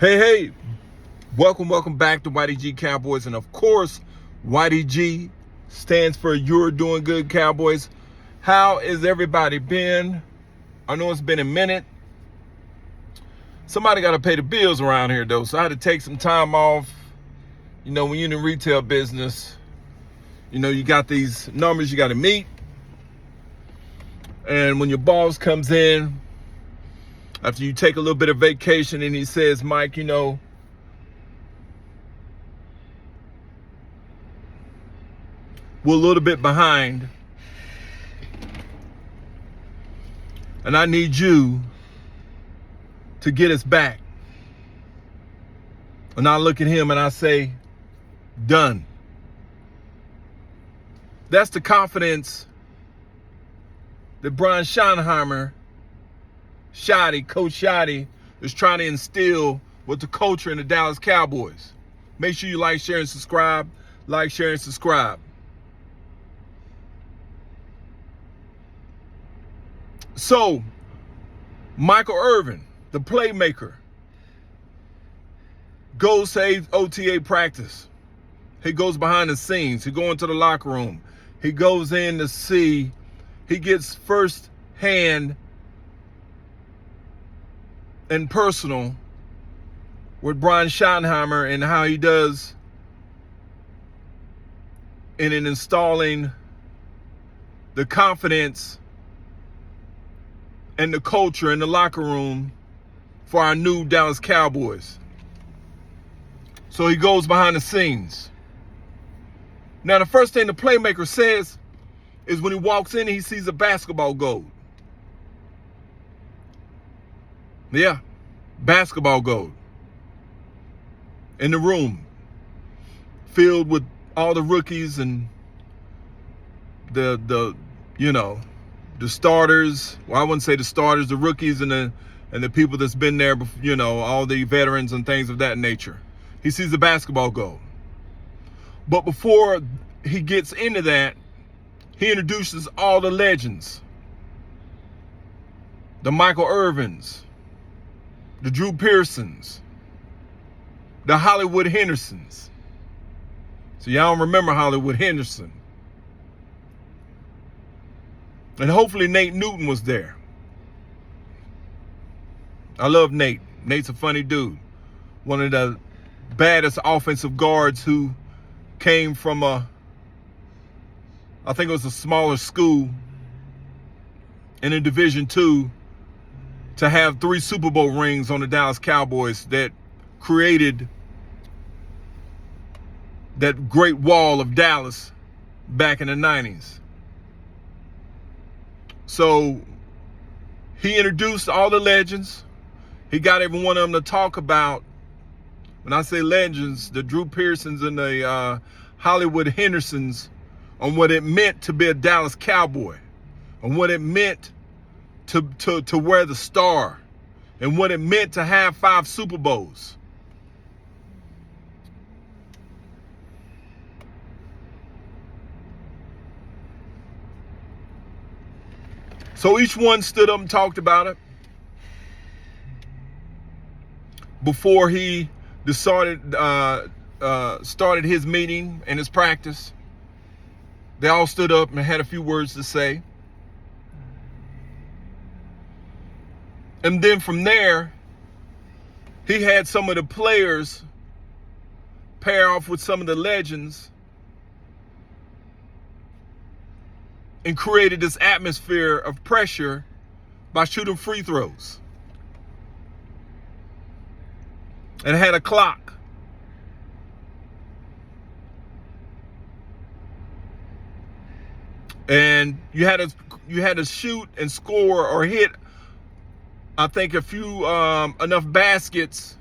Hey, welcome back to YDG Cowboys. And of course, YDG stands for You're Doing Good, Cowboys. How has everybody been? I know it's been a minute. Somebody got to pay the bills around here, though. So I had to take some time off. You know, when you're in the retail business, you know, you got these numbers you got to meet. And when your boss comes in, after you take a little bit of vacation, and he says, Mike, you know, we're a little bit behind, and I need you to get us back. And I look at him and I say, done. That's the confidence that Brian Schottenheimer, Coach Shotty, is trying to instill with the culture in the Dallas Cowboys. Make sure you like, share, and subscribe. Like, share, and subscribe. So, Michael Irvin, the playmaker, goes to O.T.A. practice. He goes behind the scenes. He goes into the locker room. He goes in to see. He gets first-hand and personal with Brian Schottenheimer and how he does in installing the confidence and the culture in the locker room for our new Dallas Cowboys. So he goes behind the scenes. Now, the first thing the playmaker says is when he walks in, he sees a basketball goal. Yeah, basketball goal in the room, filled with all the rookies and the starters. Well, I wouldn't say the starters, the rookies and the people that's been there, you know, all the veterans and things of that nature. He sees the basketball goal. But before he gets into that, he introduces all the legends. The Michael Irvins, the Drew Pearsons, the Hollywood Hendersons. So y'all don't remember Hollywood Henderson. And hopefully Nate Newton was there. I love Nate. Nate's a funny dude. One of the baddest offensive guards who came from I think it was a smaller school in a Division II, to have 3 Super Bowl rings on the Dallas Cowboys that created that great wall of Dallas back in the 90s. So he introduced all the legends. He got every one of them to talk about, when I say legends, the Drew Pearsons and the Hollywood Hendersons, on what it meant to be a Dallas Cowboy, and what it meant to wear the star, and what it meant to have 5 Super Bowls. So each one stood up and talked about it before he started his meeting and his practice. They all stood up and had a few words to say. And then from there, he had some of the players pair off with some of the legends and created this atmosphere of pressure by shooting free throws. And had a clock. And you had to shoot and score or hit, I think, a few enough baskets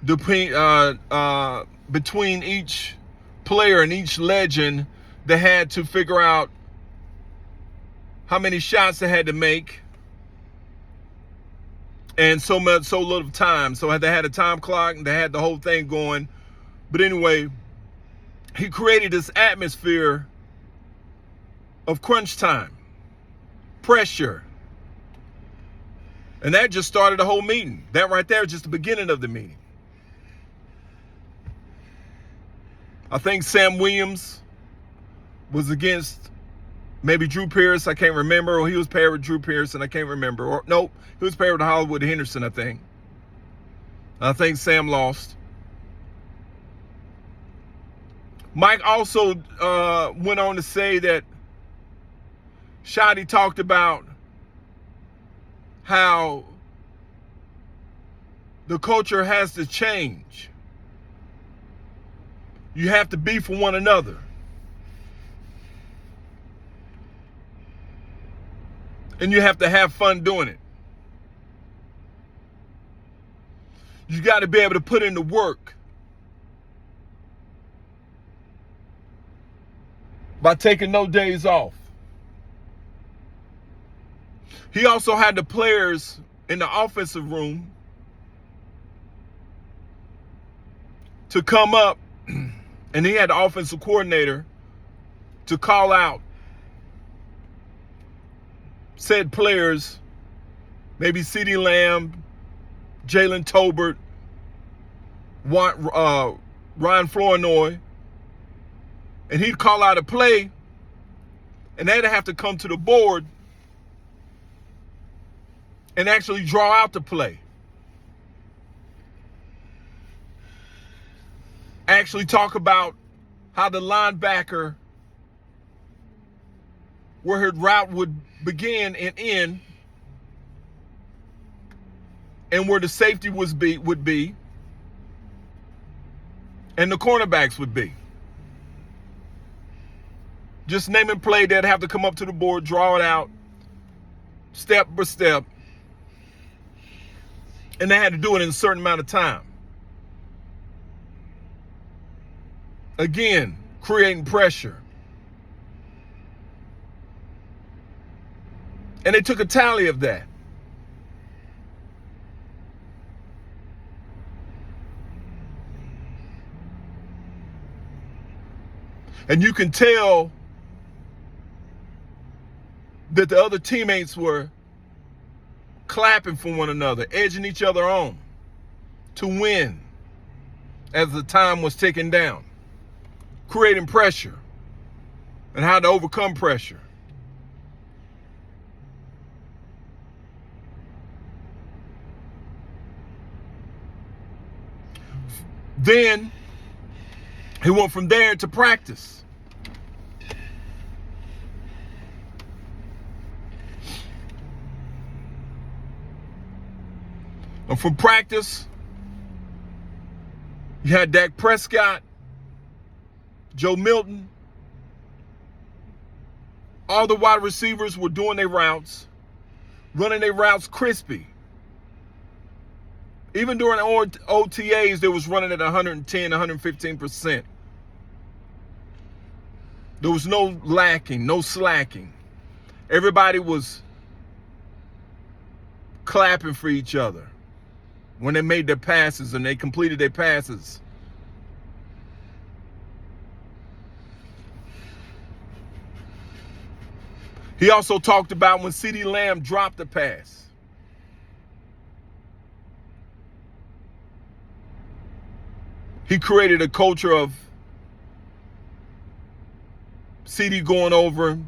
between each player and each legend. They had to figure out how many shots they had to make, and so little time. So they had a time clock and they had the whole thing going. But anyway, he created this atmosphere of crunch time, pressure, And that just started the whole meeting. That right there is just the beginning of the meeting. I think Sam Williams was against maybe Drew Pearce, I can't remember, or he was paired with Drew Pearce, and I can't remember. Or nope, he was paired with Hollywood Henderson, I think. I think Sam lost. Mike also went on to say that Shotty talked about how the culture has to change. You have to be for one another. And you have to have fun doing it. You got to be able to put in the work by taking no days off. He also had the players in the offensive room to come up, and he had the offensive coordinator to call out said players, maybe CeeDee Lamb, Jalen Tolbert, Ryan Flournoy, and he'd call out a play, and they'd have to come to the board and actually draw out the play. Actually talk about how the linebacker, where her route would begin and end, and where the safety would be, and the cornerbacks would be. Just name and play, they'd have to come up to the board, draw it out, step by step, and they had to do it in a certain amount of time. Again, creating pressure. And they took a tally of that. And you can tell that the other teammates were clapping for one another, edging each other on to win as the time was ticking down, creating pressure and how to overcome pressure. Then he went from there to practice. And from practice, you had Dak Prescott, Joe Milton. All the wide receivers were doing their routes, running their routes crispy. Even during OTAs, they was running at 110, 115%. There was no lacking, no slacking. Everybody was clapping for each other when they made their passes and they completed their passes. He also talked about when CeeDee Lamb dropped the pass. He created a culture of CeeDee going over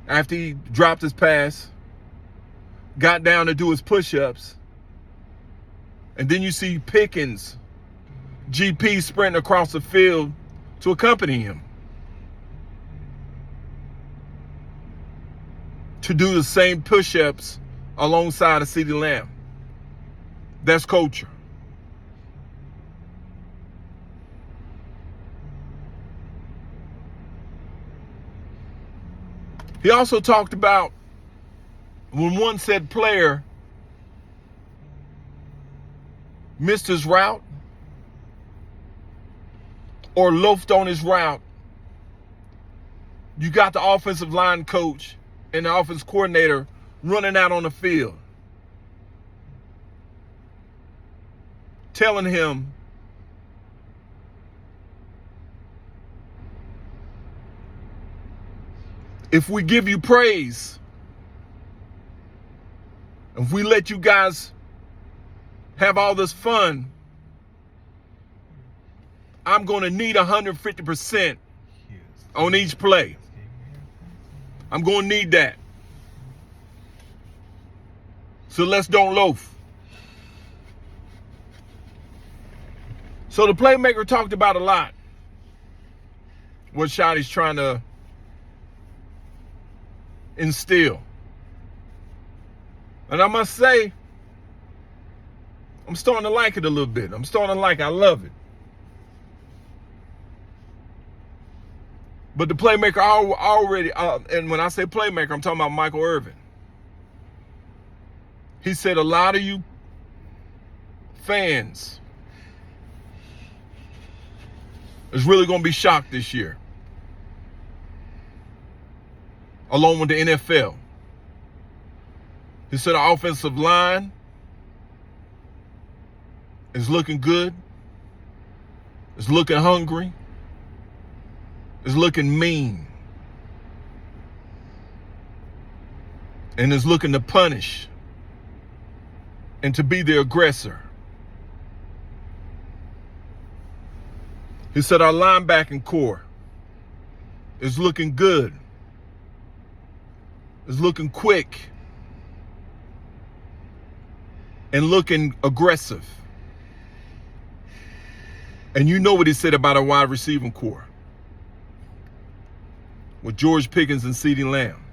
after he dropped his pass, got down to do his push-ups, and then you see Pickens, GP sprinting across the field to accompany him, to do the same push-ups alongside of CeeDee Lamb. That's culture. He also talked about when one said player missed his route or loafed on his route, you got the offensive line coach and the offense coordinator running out on the field, telling him, if we give you praise, If we let you guys have all this fun, I'm going to need 150% on each play. I'm going to need that. So let's don't loaf. So the playmaker talked about a lot what Shotty's trying to instill. And I must say, I'm starting to like it a little bit. I love it. But the playmaker already, and when I say playmaker, I'm talking about Michael Irvin. He said a lot of you fans is really going to be shocked this year, along with the NFL. He said the offensive line is looking good, is looking hungry, is looking mean, and is looking to punish and to be the aggressor. He said our linebacking core is looking good, is looking quick, and looking aggressive. And you know what he said about our wide receiving core with George Pickens and CeeDee Lamb.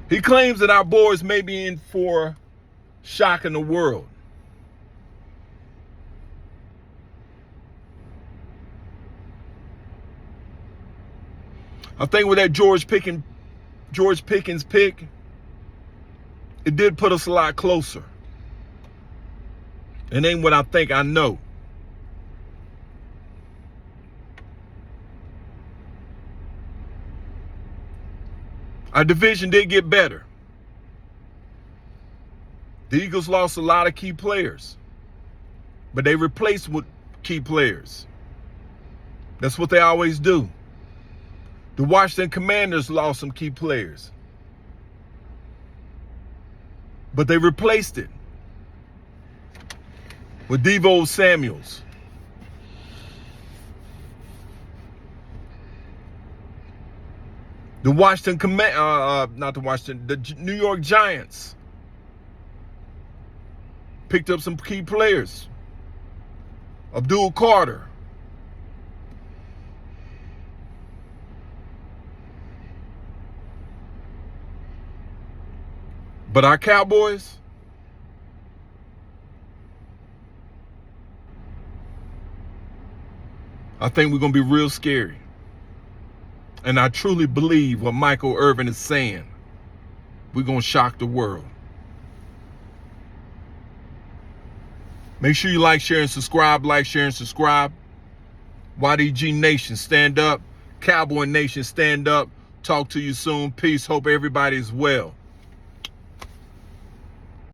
He claims that our boys may be in for shocking the world. I think with that George Pickens pick, it did put us a lot closer. It ain't what I think I know. Our division did get better. The Eagles lost a lot of key players, but they replaced with key players. That's what they always do. The Washington Commanders lost some key players, but they replaced it with Devo Samuels. The New York Giants picked up some key players. Abdul Carter. But our Cowboys, I think we're going to be real scary. And I truly believe what Michael Irvin is saying. We're going to shock the world. Make sure you like, share, and subscribe. Like, share, and subscribe. YDG Nation, stand up. Cowboy Nation, stand up. Talk to you soon. Peace. Hope everybody is well.